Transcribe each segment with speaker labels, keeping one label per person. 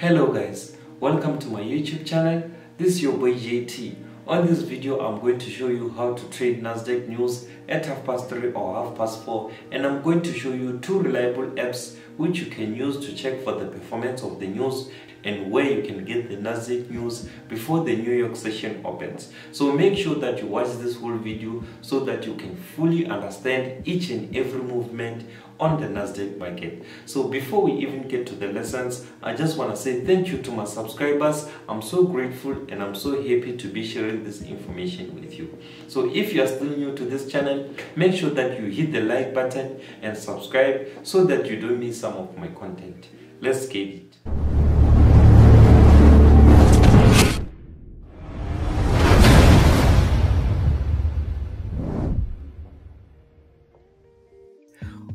Speaker 1: Hello guys, welcome to my YouTube channel. This is your boy JT. On this video I'm going to show you how to trade Nasdaq news at 3:30 or 4:30, and I'm going to show you two reliable apps which you can use to check for the performance of the news and where you can get the Nasdaq news before the New York session opens. So make sure that you watch this whole video so that you can fully understand each and every movement on the Nasdaq market. So before we even get to the lessons, I just want to say thank you to my subscribers. I'm so grateful and I'm so happy to be sharing this information with you. So if you are still new to this channel, make sure that you hit the like button and subscribe so that you don't miss some of my content. Let's get it.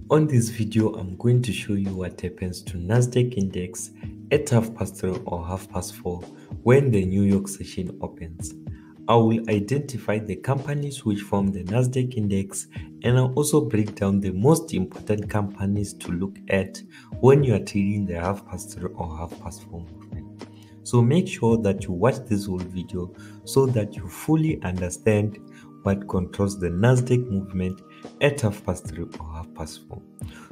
Speaker 1: On this video, I'm going to show you what happens to Nasdaq index at 3:30 or 4:30 when the New York session opens. I will identify the companies which form the Nasdaq index, and I'll also break down the most important companies to look at when you are trading the 3:30 or 4:30 movement. So make sure that you watch this whole video so that you fully understand what controls the Nasdaq movement at 3:30 or 4:30.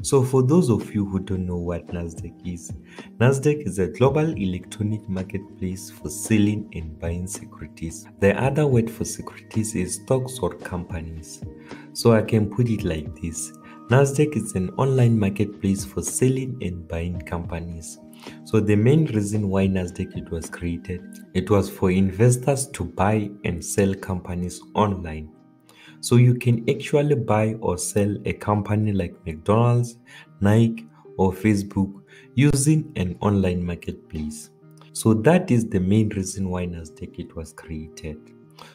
Speaker 1: So for those of you who don't know what Nasdaq is a global electronic marketplace for selling and buying securities. The other word for securities is stocks or companies. So I can put it like this. Nasdaq is an online marketplace for selling and buying companies. So the main reason why Nasdaq was created, it was for investors to buy and sell companies online. So you can actually buy or sell a company like McDonald's, Nike, or Facebook using an online marketplace. So that is the main reason why Nasdaq was created.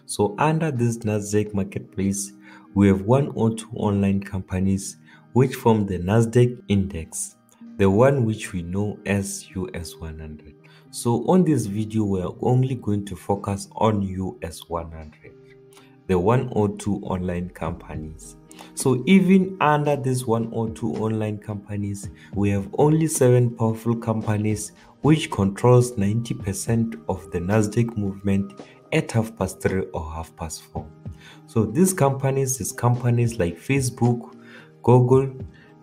Speaker 1: So under this Nasdaq marketplace, we have 102 online companies which form the Nasdaq index, the one which we know as US 100. So on this video, we are only going to focus on US 100. The 102 online companies. So even under these 102 online companies, we have only 7 powerful companies which controls 90% of the Nasdaq movement at 3:30 or 4:30. So these companies is companies like Facebook, Google,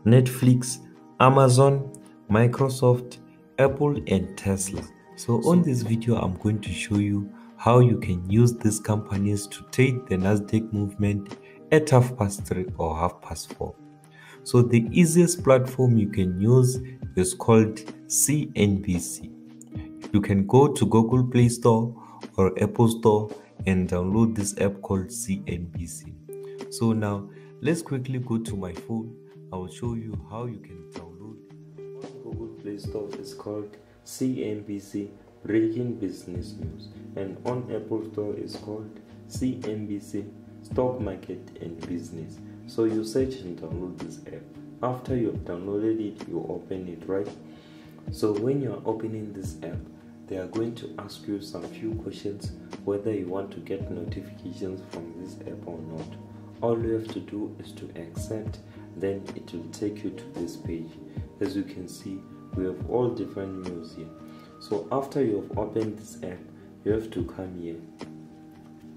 Speaker 1: Netflix, Amazon, Microsoft, Apple, and Tesla. So on this video, I'm going to show you how you can use these companies to trade the Nasdaq movement at 3:30 or 4:30. So the easiest platform you can use is called Cnbc. You can go to Google Play Store or Apple Store and download this app called Cnbc. So now let's quickly go to my phone. I will show you how you can download. On Google Play Store is called Cnbc Breaking Business News, and on Apple Store is called CNBC Stock Market and Business. So you search and download this app. After you have downloaded it, you open it, right? So when you are opening this app, they are going to ask you some few questions whether you want to get notifications from this app or not. All you have to do is to accept, then it will take you to this page. As you can see, we have all different news here. So after you have opened this app, you have to come here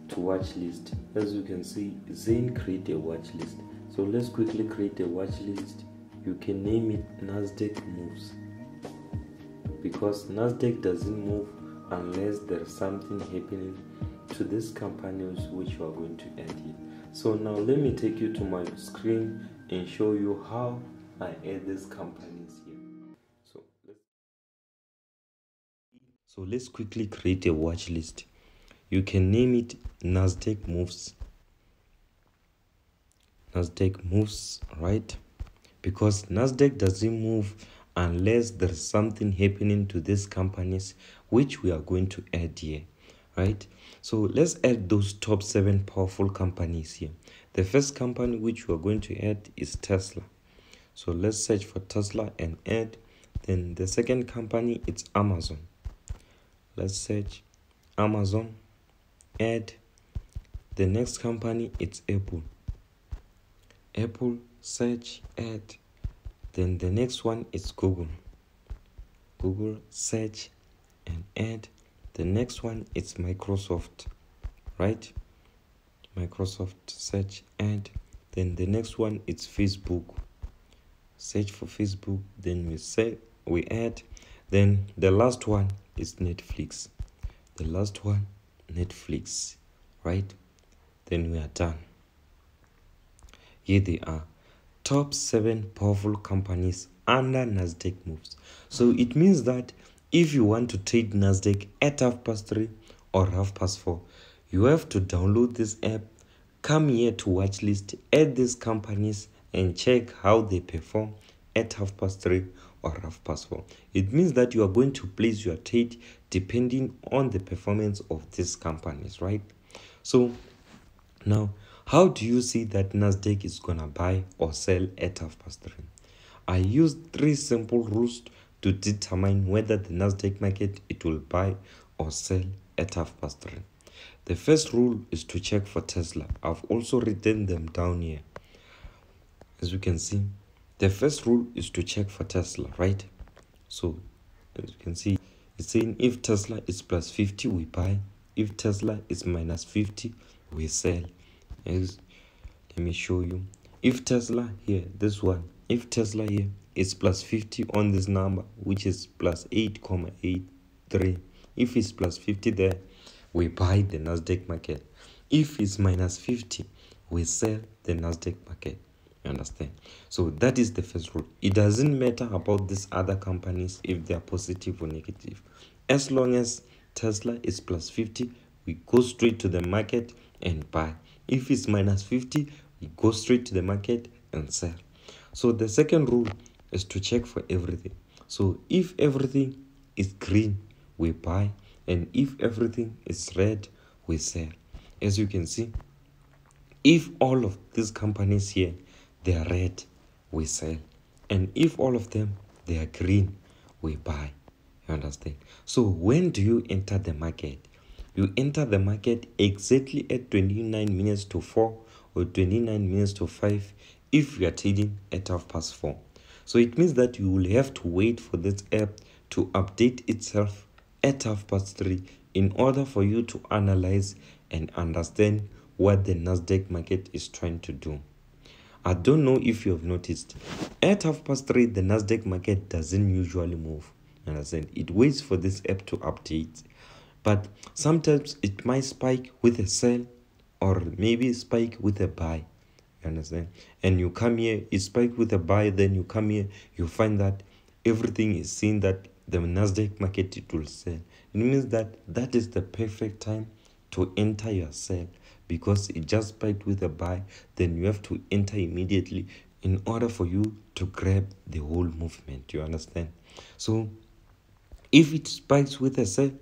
Speaker 1: to watch list. As you can see, Zain create a watch list. So let's quickly create a watch list. You can name it Nasdaq moves, because Nasdaq doesn't move unless there's something happening to these companies which you are going to add here. So now let me take you to my screen and show you how I add these companies here. So let's quickly create a watch list. You can name it Nasdaq moves. Nasdaq moves, right? Because Nasdaq doesn't move unless there's something happening to these companies which we are going to add here, right? So let's add those top 7 powerful companies here. The first company which we are going to add is Tesla. So let's search for Tesla and add. Then the second company, it's Amazon. Let's search Amazon, add. The next company, it's Apple. Apple, search, add. Then the next one is Google. Google, search, add. The next one is Microsoft, right? Microsoft, search, add. Then the next one is Facebook. Search for Facebook, then we add. Then the last one is Netflix. The last one, Netflix, right? Then we are done. Here they are. Top 7 powerful companies under Nasdaq moves. So it means that if you want to trade Nasdaq at 3:30 or 4:30, you have to download this app, come here to watch list, add these companies and check how they perform at 3:30 or 4:30. It means that you are going to place your trade depending on the performance of these companies, right? So now, how do you see that Nasdaq is gonna buy or sell at 3:30? I use 3 simple rules to determine whether the Nasdaq market it will buy or sell at 3:30. The first rule is to check for Tesla. I've also written them down here. As you can see, the first rule is to check for Tesla, right? So, as you can see, it's saying if Tesla is plus 50, we buy. If Tesla is minus 50, we sell. Let me show you. If Tesla here, this one, if Tesla here is plus 50 on this number, which is plus 8,83, if it's plus 50 there, we buy the Nasdaq market. If it's minus 50, we sell the Nasdaq market. You understand? So that is the first rule. It doesn't matter about these other companies if they are positive or negative. As long as Tesla is plus 50, we go straight to the market and buy. If it's minus 50, we go straight to the market and sell. So the second rule is to check for everything. So if everything is green, we buy. And if everything is red, we sell. As you can see, if all of these companies here, they are red, we sell. And if all of them, they are green, we buy. You understand? So when do you enter the market? You enter the market exactly at 29 minutes to 4 or 29 minutes to 5 if you are trading at 4:30. So it means that you will have to wait for this app to update itself at 3:30 in order for you to analyze and understand what the Nasdaq market is trying to do. I don't know if you have noticed, at 3:30 the Nasdaq market doesn't usually move. Understand? It waits for this app to update. But sometimes it might spike with a sell or maybe spike with a buy. You understand? And you come here, it spike with a buy, then you come here, you find that everything is saying that the Nasdaq market it will sell. It means that that is the perfect time to enter your sell because it just spiked with a buy. Then you have to enter immediately in order for you to grab the whole movement. You understand? So if it spikes with a sell,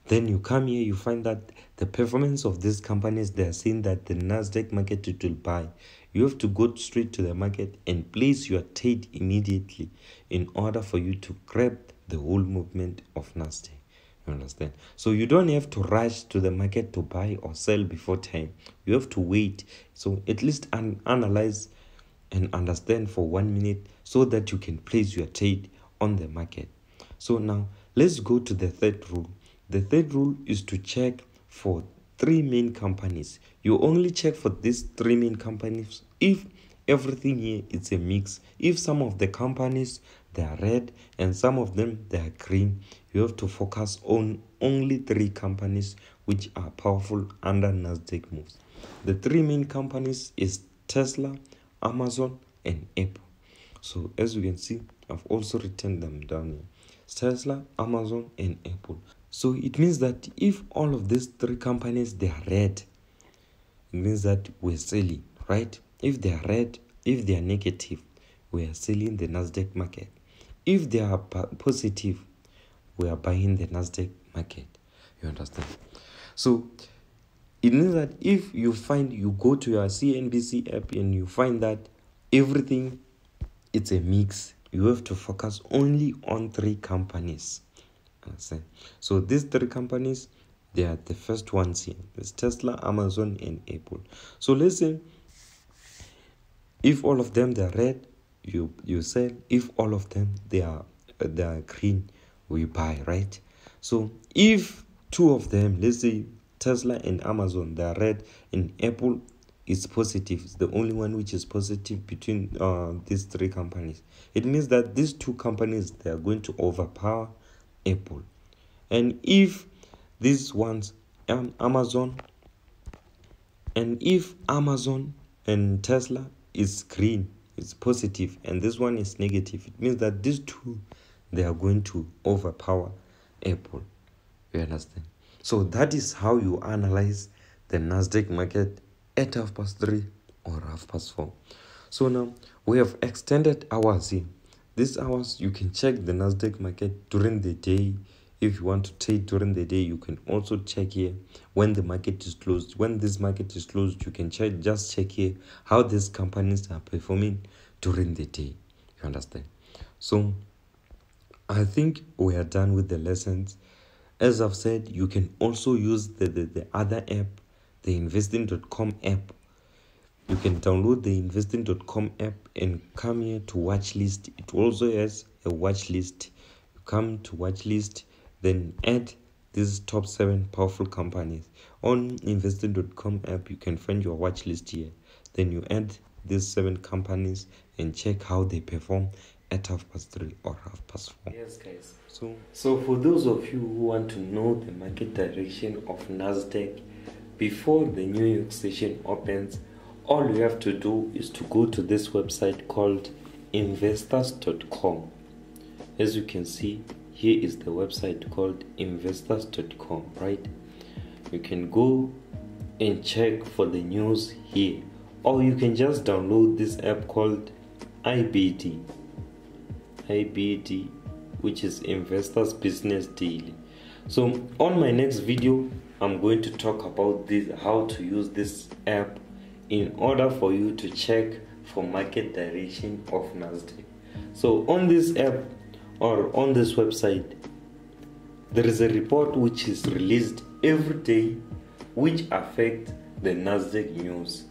Speaker 1: then you come here, you find that the performance of these companies, they are saying that the Nasdaq market it will buy. You have to go straight to the market and place your trade immediately in order for you to grab the whole movement of Nasdaq. You understand? So you don't have to rush to the market to buy or sell before time. You have to wait. So at least analyze and understand for 1 minute so that you can place your trade on the market. So now let's go to the third rule. The third rule is to check for 3 main companies. You only check for these 3 main companies if everything here is a mix. If some of the companies they are red and some of them they are green, you have to focus on only 3 companies which are powerful under Nasdaq moves. The 3 main companies is Tesla, Amazon and Apple. So as you can see, I've also written them down here. Tesla, Amazon and Apple. So it means that if all of these 3 companies they are red, it means that we're selling, right? If they are red, if they are negative, we are selling the Nasdaq market. If they are positive, we are buying the Nasdaq market. You understand? So it means that if you go to your Cnbc app and you find that everything it's a mix, you have to focus only on 3 companies. Understand? So these 3 companies, they are the first ones here. There's Tesla, Amazon and Apple. So let's say if all of them they are red, you sell. If all of them they are green, we buy, right? So if two of them, let's say Tesla and Amazon, they are red, and Apple is positive, it's the only one which is positive between these three companies, it means that these two companies, they are going to overpower Apple. And if these ones, Amazon and Tesla is green, it's positive, and this one is negative, it means that these two, they are going to overpower Apple. You understand? So that is how you analyze the Nasdaq market at 3:30 or 4:30. So now we have extended hours here. These hours, you can check the Nasdaq market during the day. If you want to trade during the day, you can also check here when the market is closed. When this market is closed, you can just check here how these companies are performing during the day. You understand? So I think we are done with the lessons. As I've said, you can also use the other app, the investing.com app. You can download the investing.com app and come here to watch list. It also has a watch list. You come to watch list, then add these top 7 powerful companies. On investing.com app, you can find your watch list here. Then you add these 7 companies and check how they perform at 3:30 or 4:30. Yes, guys. So for those of you who want to know the market direction of Nasdaq before the New York session opens, all you have to do is to go to this website called investors.com. As you can see, here is the website called investors.com, right? You can go and check for the news here, or you can just download this app called IBD, which is Investors Business Daily. So on my next video, I'm going to talk about this, how to use this app in order for you to check for market direction of Nasdaq. So on this app or on this website, there is a report which is released every day which affect the Nasdaq news.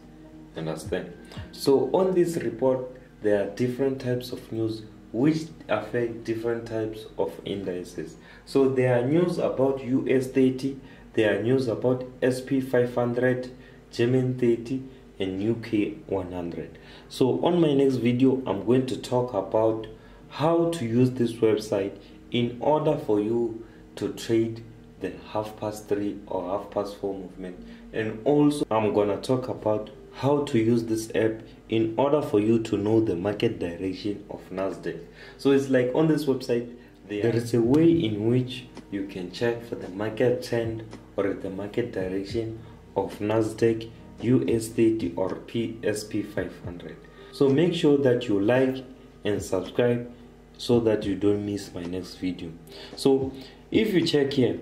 Speaker 1: Understand? So on this report, there are different types of news which affect different types of indices. So there are news about US 30, there are news about SP 500, German 30, and UK 100. So on my next video, I'm going to talk about how to use this website in order for you to trade the 3:30 or 4:30 movement. And also I'm gonna talk about how to use this app in order for you to know the market direction of Nasdaq. So it's like on this website, there is a way in which you can check for the market trend or the market direction of Nasdaq, US 30 or SP 500. So make sure that you like and subscribe so that you don't miss my next video. So if you check here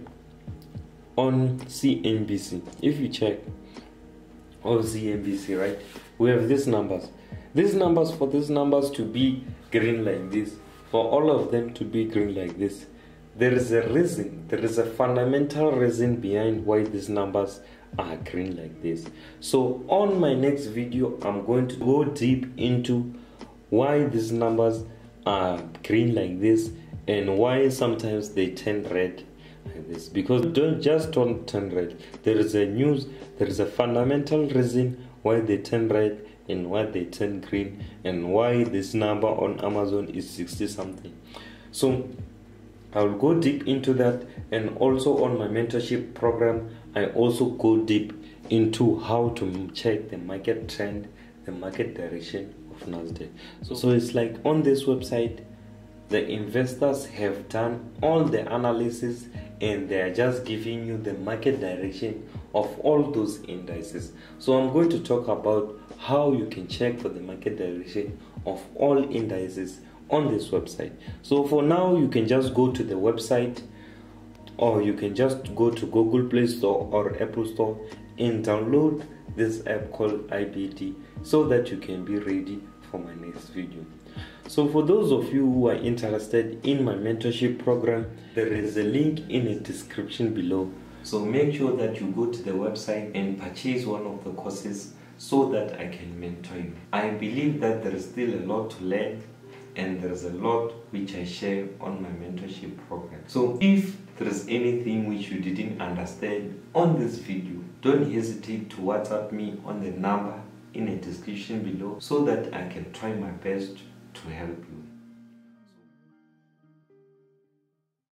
Speaker 1: on Cnbc, if you check on Cnbc, right, we have these numbers. For these numbers to be green like this, for all of them to be green like this, there is a reason, there is a fundamental reason behind why these numbers are green like this. So on my next video, I'm going to go deep into why these numbers are green like this and why sometimes they turn red like this. Because don't turn red. There is a fundamental reason why they turn red and why they turn green and why this number on Amazon is 60 something. So I'll go deep into that, and also on my mentorship program, I also go deep into how to check the market trend, the market direction of Nasdaq. So it's like on this website, the investors have done all the analysis and they are just giving you the market direction of all those indices. So I'm going to talk about how you can check for the market direction of all indices on this website. So for now, you can just go to the website, or you can just go to Google Play Store or Apple Store and download this app called IBD so that you can be ready for my next video. So for those of you who are interested in my mentorship program, there is a link in the description below. So make sure that you go to the website and purchase one of the courses so that I can mentor you. I believe that there is still a lot to learn and there's a lot which I share on my mentorship program. So if there's anything which you didn't understand on this video, don't hesitate to WhatsApp me on the number in the description below so that I can try my best to help you.